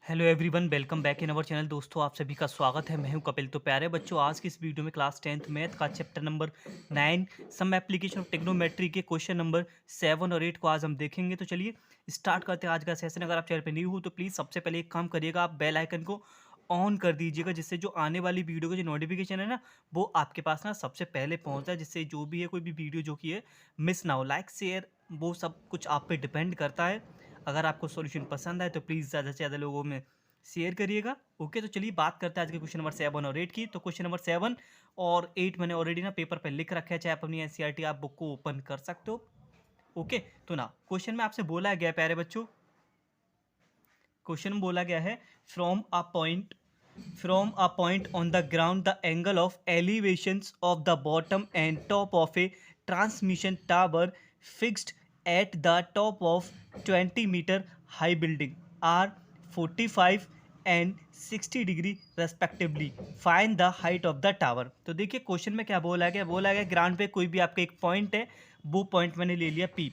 Hello everyone, welcome back in our channel. दोस्तों, आप सभी का स्वागत है। मैं हूं कपिल। तो प्यारे बच्चों, आज की इस वीडियो में क्लास 10th मैथ का chapter number 9 some application of trigonometry के क्वेश्चन नंबर 7 और 8 को आज हम देखेंगे। तो चलिए स्टार्ट करते हैं आज का सेशन। अगर आप चैनल पर न्यू हो तो प्लीज़ सबसे पहले एक काम करिएगा, आप बेल आइकन को ऑन कर दीजिएगा, जिससे जो आने वाली वीडियो का जो नोटिफिकेशन है ना, वो आपके पास ना सबसे पहले पहुँच जाए, जिससे जो भी है कोई भी वीडियो जो कि है मिस ना हो। लाइक शेयर वो सब कुछ आप पे डिपेंड करता है। अगर आपको सॉल्यूशन पसंद आए तो प्लीज़ ज़्यादा से ज़्यादा लोगों में शेयर करिएगा। ओके, तो चलिए बात करते हैं आज के क्वेश्चन नंबर 7 और 8 की। तो क्वेश्चन नंबर 7 और 8 मैंने ऑलरेडी ना पेपर पे लिख रखा है, चाहे आप अपनी एनसीईआरटी आप बुक को ओपन कर सकते हो। ओके, तो ना क्वेश्चन में आपसे बोला गया है प्यारे बच्चों, क्वेश्चन में बोला गया है from a point on the ground the angle of elevations of the bottom and top of a transmission tower fixed at the top of 20 metre high building are 45 and 60 degree respectively, find the height of the tower. तो देखिए question में क्या बोला गया ground पे कोई भी आपका एक पॉइंट है, वो पॉइंट मैंने ले लिया पी।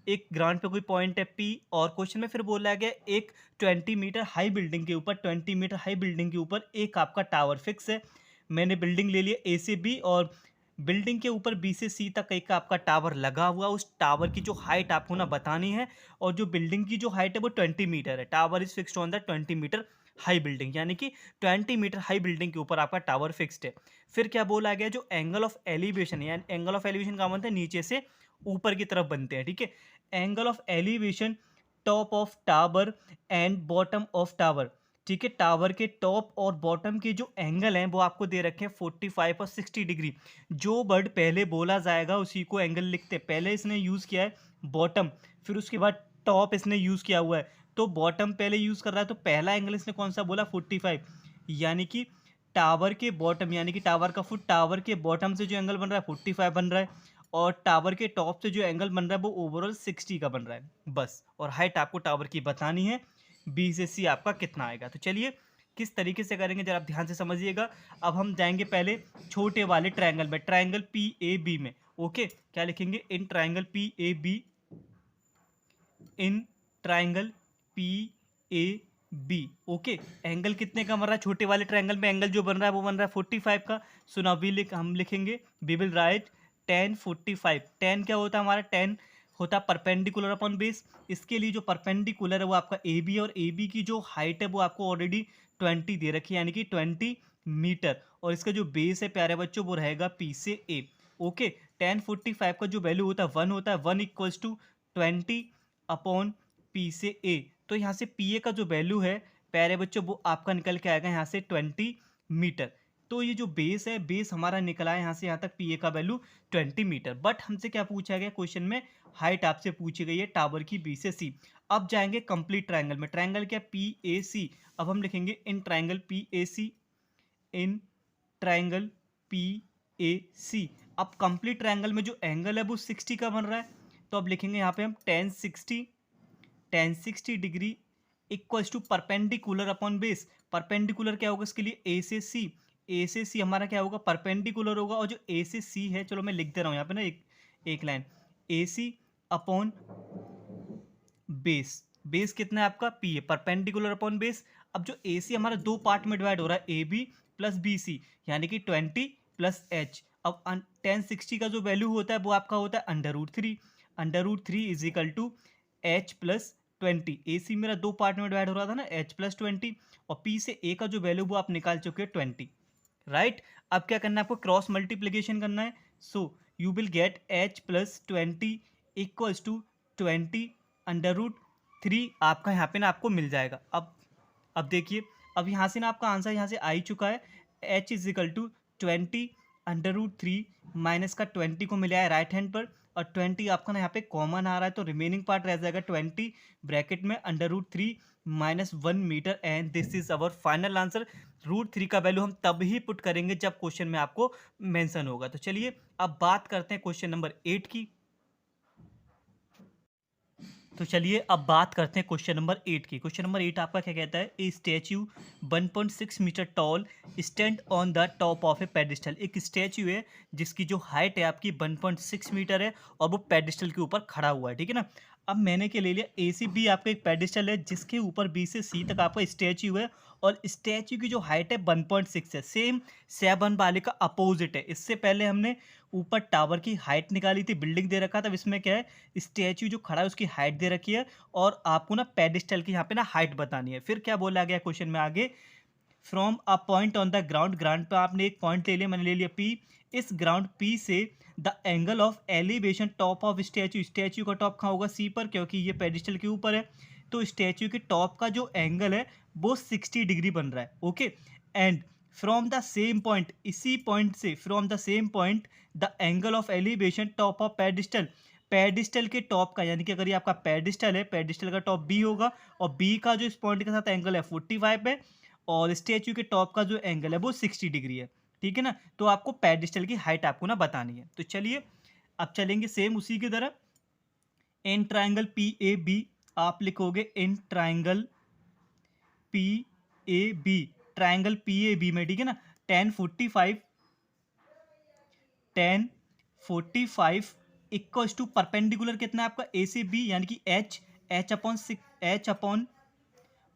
एक ग्राउंड पे कोई पॉइंट है पी, और क्वेश्चन में फिर बोला गया एक 20 मीटर हाई बिल्डिंग के ऊपर, 20 मीटर हाई बिल्डिंग के ऊपर एक आपका टावर फिक्स है। मैंने बिल्डिंग ले लिया ए से बी, और बिल्डिंग के ऊपर बी से सी तक एक आपका टावर लगा हुआ। उस टावर की जो हाइट आपको ना बतानी है, और जो बिल्डिंग की जो हाइट है वो 20 मीटर है। Tower is fixed on the 20 metre high building, यानी कि 20 मीटर हाई बिल्डिंग के ऊपर आपका टावर फिक्स्ड है। फिर क्या बोला गया, जो एंगल ऑफ एलिवेशन, यानी एंगल ऑफ एलिवेशन का मतलब नीचे से ऊपर की तरफ बनते हैं, ठीक है। Angle of elevation top of tower and bottom of tower, ठीक है। टावर के टॉप और बॉटम के जो एंगल हैं वो आपको दे रखे हैं 45 और 60 डिग्री। जो वर्ड पहले बोला जाएगा उसी को एंगल लिखते हैं। पहले इसने यूज़ किया है बॉटम, फिर उसके बाद टॉप इसने यूज़ किया हुआ है। तो बॉटम पहले यूज़ कर रहा है, तो पहला एंगल इसने कौन सा बोला 45, यानी कि टावर के बॉटम, यानी कि टावर का फुट, टावर के बॉटम से जो एंगल बन रहा है 45 बन रहा है, और टावर के टॉप से जो एंगल बन रहा है वो ओवरऑल 60 का बन रहा है बस। और हाइट आपको टावर की बतानी है, बी से सी आपका कितना आएगा। तो चलिए किस तरीके से करेंगे जरा आप ध्यान से समझिएगा। अब हम जाएंगे पहले छोटे वाले ट्रायंगल में, ट्रायंगल पी ए बी में। ओके, क्या लिखेंगे, in triangle P A B, in triangle P A B. Okay, angle कितने का बन रहा है छोटे वाले ट्रायंगल में, एंगल जो बन रहा है वो बन रहा है 45 का। सो नाउ हम लिखेंगे, we will write tan 45। Tan क्या होता है हमारा, टेन होता है परपेंडिकुलर अपॉन बेस। इसके लिए जो परपेंडिकुलर है वो आपका ए बी, और ए बी की जो हाइट है वो आपको ऑलरेडी 20 दे रखी है, यानी कि 20 मीटर। और इसका जो बेस है प्यारे बच्चों वो रहेगा पी से ए। ओके, टेन 45 का जो वैल्यू होता है 1 होता है, 1 इक्वल्स टू 20 अपॉन पी से ए। तो यहाँ से पी ए का जो वैल्यू है प्यारे बच्चों वो आपका निकल के आएगा यहाँ से 20 मीटर। तो ये जो बेस है, बेस हमारा निकला है यहाँ से यहाँ तक पी ए का वैल्यू 20 मीटर। बट हमसे क्या पूछा गया क्वेश्चन में, हाइट आपसे पूछी गई है टावर की बी से सी। अब जाएंगे कंप्लीट ट्रायंगल में, ट्रायंगल क्या पी ए सी। अब हम लिखेंगे in triangle P A C, in triangle P A C. अब कंप्लीट ट्रायंगल में जो एंगल है वो 60 का बन रहा है, तो अब लिखेंगे यहाँ पे हम tan sixty degree equals to perpendicular upon base. Perpendicular क्या होगा इसके लिए, ए से सी। ए से सी हमारा क्या होगा, परपेंडिकुलर होगा। और जो ए से सी है, चलो मैं लिख दे रहा हूँ यहाँ पे ना एक लाइन, ए सी अपॉन बेस। बेस कितना है आपका पी है, परपेंडिकुलर अपॉन बेस। अब जो ए सी हमारा दो पार्ट में डिवाइड हो रहा है, A B plus B C, यानी कि 20 प्लस एच। अब 1060 का जो वैल्यू होता है वो आपका होता है under root three is equal to H plus 20। A C मेरा दो पार्ट में डिवाइड हो रहा था ना, एच प्लस 20, और पी से ए का जो वैल्यू वो आप निकाल चुके हैं 20, राइट। अब क्या करना है आपको, क्रॉस मल्टीप्लीकेशन करना है। So you will get H plus 20 equals to 20 under root three, आपका यहाँ पे ना आपको मिल जाएगा। अब देखिए, अब यहाँ से ना आपका आंसर यहाँ से आ ही चुका है। H is equal to 20 under root three minus का 20 को मिला है राइट हैंड पर, और 20 आपका ना यहाँ पे कॉमन आ रहा है, तो रिमेनिंग पार्ट रह जाएगा 20 ब्रैकेट में under root three minus 1 metre, and this is our final answer. Root three का वैल्यू हम तब ही पुट करेंगे जब क्वेश्चन में आपको मेंशन होगा। तो चलिए अब बात करते हैं क्वेश्चन नंबर 8 की। तो चलिए अब बात करते हैं क्वेश्चन नंबर 8 की। क्वेश्चन नंबर 8 आपका क्या कहता है, a statue 1.6 metre tall stand on the top of a pedestal. एक स्टैच्यू है जिसकी जो हाइट है आपकी 1.6 मीटर है, और वो पेडिस्टल के ऊपर खड़ा हुआ है, ठीक है ना। अब मैंने क्या ले लिया, ए से बी आपका एक पेडिस्टल है जिसके ऊपर बी से सी तक आपका स्टैच्यू है, और स्टैच्यू की जो हाइट है 1.6 है, सेम 7 वाले का अपोजिट है। इससे पहले हमने ऊपर टावर की हाइट निकाली थी, बिल्डिंग दे रखा था, अब इसमें क्या है, स्टैच्यू जो खड़ा है उसकी हाइट दे रखी है, और आपको ना पेडिस्टल की यहाँ पे ना हाइट बतानी है। फिर क्या बोला गया क्वेश्चन में आगे, from a point on the ground, ground पे आपने एक पॉइंट ले लिया, मैंने ले लिया पी, इस ग्राउंड पी से the angle of elevation top of statue, statue का टॉप कहाँ होगा, सी पर, क्योंकि ये पेडिस्टल के ऊपर है, तो स्टैच्यू के टॉप का जो एंगल है वो 60 डिग्री बन रहा है। Okay, and from the same point, इसी पॉइंट से, from the same point the angle of elevation top of pedestal, pedestal के टॉप का, यानी कि अगर ये आपका पेडिस्टल है, पेडिस्टल का टॉप बी होगा, और बी का जो इस पॉइंट के साथ एंगल है 45 है, और स्टैच्यू के टॉप का जो एंगल है वो 60 डिग्री है। ठीक है ना, तो आपको पेडिस्टल की हाइट आपको ना बतानी है। तो चलिए अब चलेंगे सेम उसी की तरह। In triangle P A B, आप लिखोगे in triangle P A B, triangle P A B में, ठीक है ना, 10 45 10 45 इक्वल्स टू परपेंडिकुलर कितना है आपका ए से बी, यानी कि H, H upon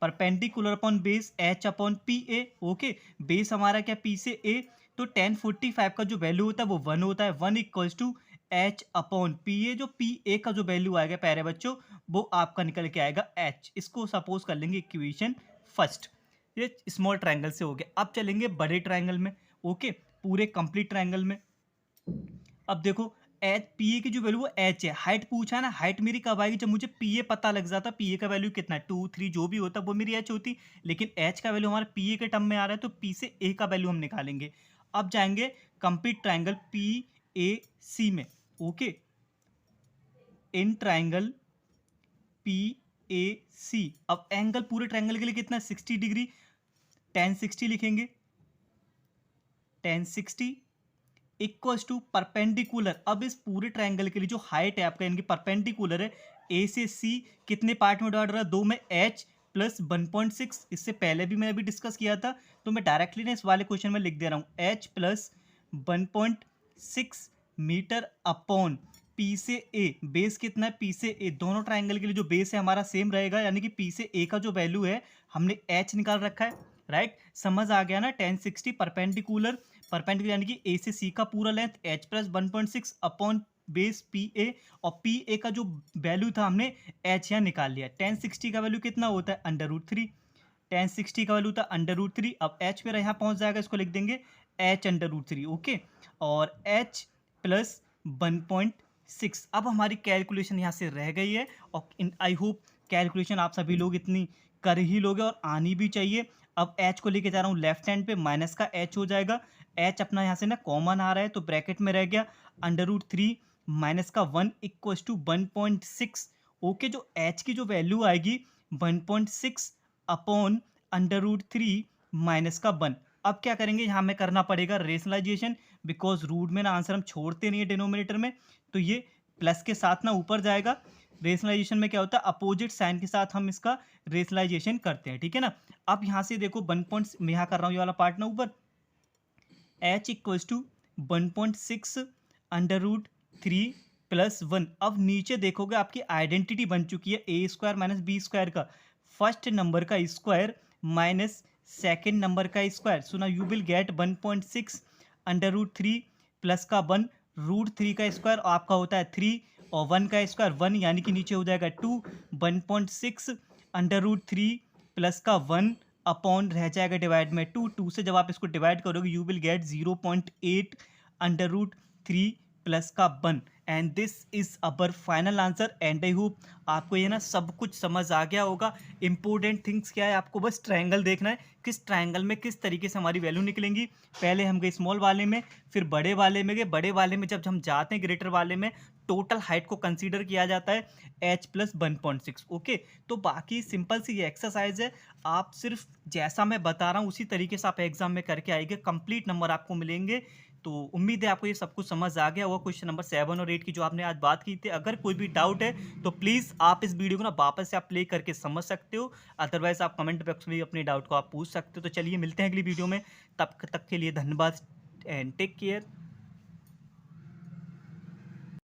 perpendicular upon base, H upon P ए। ओके, बेस हमारा क्या, पी से ए, तो 10 45 का जो वैल्यू होता है वो 1 होता है, 1 equals to H upon P A. जो पी ए का जो वैल्यू आएगा प्यारे बच्चों, वो आपका निकल के आएगा एच। इसको सपोज कर लेंगे इक्वेशन फर्स्ट। ये स्मॉल ट्रायंगल से हो गया। अब चलेंगे बड़े ट्रायंगल में। ओके, पूरे कंप्लीट ट्रायंगल में अब देखो, एच पी ए की जो वैल्यू वो एच है, हाइट पूछा है ना, हाइट मेरी कब आएगी, जब मुझे पी ए पता लग जाता, पी ए का वैल्यू कितना है 2 3 जो भी होता वो मेरी एच होती, लेकिन एच का वैल्यू हमारा पी ए के टर्म में आ रहा है, तो पी से ए का वैल्यू हम निकालेंगे। अब जाएंगे complete triangle P A C में। Okay, in triangle P A C, अब एंगल पूरे ट्राइंगल के लिए कितना है 60 डिग्री, 10 60 लिखेंगे, 10 60 इक्वल्स टू परपेंडिकुलर। अब इस पूरे ट्रायंगल के लिए जो हाइट है आपका, इनकी परपेंडिकुलर है, ए से सी कितने पार्ट में डिवाइड हो रहा है, दो में, एच प्लस 1.6। इससे पहले भी मैं अभी डिस्कस किया था, तो मैं डायरेक्टली ना इस वाले क्वेश्चन में लिख दे रहा हूँ, H plus 1.6 metre upon P से ए, बेस कितना है पी से ए, दोनों ट्राइंगल के लिए जो बेस है हमारा सेम रहेगा, यानी कि पी से ए का जो वैल्यू है हमने एच निकाल रखा है। राइट, समझ आ गया ना, 10 60 परपेंडिकुलर, परपेंडिकुलर यानी कि ए से सी का पूरा length, H plus 1.6 upon base P A, और पी ए का जो वैल्यू था हमने एच यहाँ निकाल लिया। 10 60 का वैल्यू कितना होता है, √3, 10 60 का वैल्यू था √3। अब एच मेरा यहाँ पहुँच जाएगा, इसको लिख देंगे एच √3। ओके, और एच प्लस 1.6। अब हमारी कैलकुलेशन यहाँ से रह गई है, और आई होप कैलकुलेशन आप सभी लोग इतनी कर ही लोगे और आनी भी चाहिए। अब एच को लेके जा रहा हूँ लेफ्ट हैंड पे, माइनस का एच हो जाएगा, एच अपना यहाँ से ना कॉमन आ रहा है, तो ब्रैकेट में रह गया √3 माइनस का 1 इक्वल्स टू 1.6। ओके, जो एच की जो वैल्यू आएगी 1.6 अपॉन √3 माइनस का 1। अब क्या करेंगे, यहाँ में करना पड़ेगा रेशनलाइजेशन, बिकॉज रूट में ना आंसर हम छोड़ते नहीं है डिनोमिनेटर में, तो ये प्लस के साथ ना ऊपर जाएगा। रेशनलाइजेशन में क्या होता है, अपोजिट साइन के साथ हम इसका रेशनलाइजेशन करते हैं। ठीक है ना, अब यहाँ से देखो 1 पॉइंट, मैं यहाँ कर रहा हूँ ये वाला पार्ट ना ऊपर, एच इक्वल्स टू 1.6 √3 प्लस 1। अब नीचे देखोगे आपकी आइडेंटिटी बन चुकी है ए स्क्वायर माइनस बी स्क्वायर का, फर्स्ट नंबर का स्क्वायर माइनस सेकेंड नंबर का square. So now you will gate 1.6 √3 plus का 1, √3 का स्क्वायर आपका होता है 3, और 1 का स्क्वायर 1, यानी कि नीचे हो जाएगा 2, 1.6 √3 प्लस का 1 अपॉन रह जाएगा डिवाइड में 2, 2 से जब आप इसको डिवाइड करोगे यू विल गेट 0.8 √3 प्लस का 1, and this is our final answer. And I hope आपको ये ना सब कुछ समझ आ गया होगा। इंपॉर्टेंट थिंग्स क्या है, आपको बस ट्रायंगल देखना है, किस ट्रायंगल में किस तरीके से हमारी वैल्यू निकलेंगी। पहले हम गए स्मॉल वाले में, फिर बड़े वाले में गए, बड़े वाले में जब हम जाते हैं ग्रेटर वाले में, टोटल हाइट को कंसीडर किया जाता है एच प्लस 1.6। ओके, तो बाकी सिंपल सी ये एक्सरसाइज है, आप सिर्फ जैसा मैं बता रहा हूँ उसी तरीके से आप एग्जाम में करके आएंगे, कंप्लीट नंबर आपको मिलेंगे। तो उम्मीद है आपको ये सब कुछ समझ आ गया होगा, क्वेश्चन नंबर 7 और 8 की जो आपने आज बात की थी। अगर कोई भी डाउट है तो प्लीज़ आप इस वीडियो को ना वापस से आप प्ले करके समझ सकते हो, अदरवाइज आप कमेंट बॉक्स में भी अपने डाउट को आप पूछ सकते हो। तो चलिए मिलते हैं अगली वीडियो में, तब तक के लिए धन्यवाद एंड टेक केयर।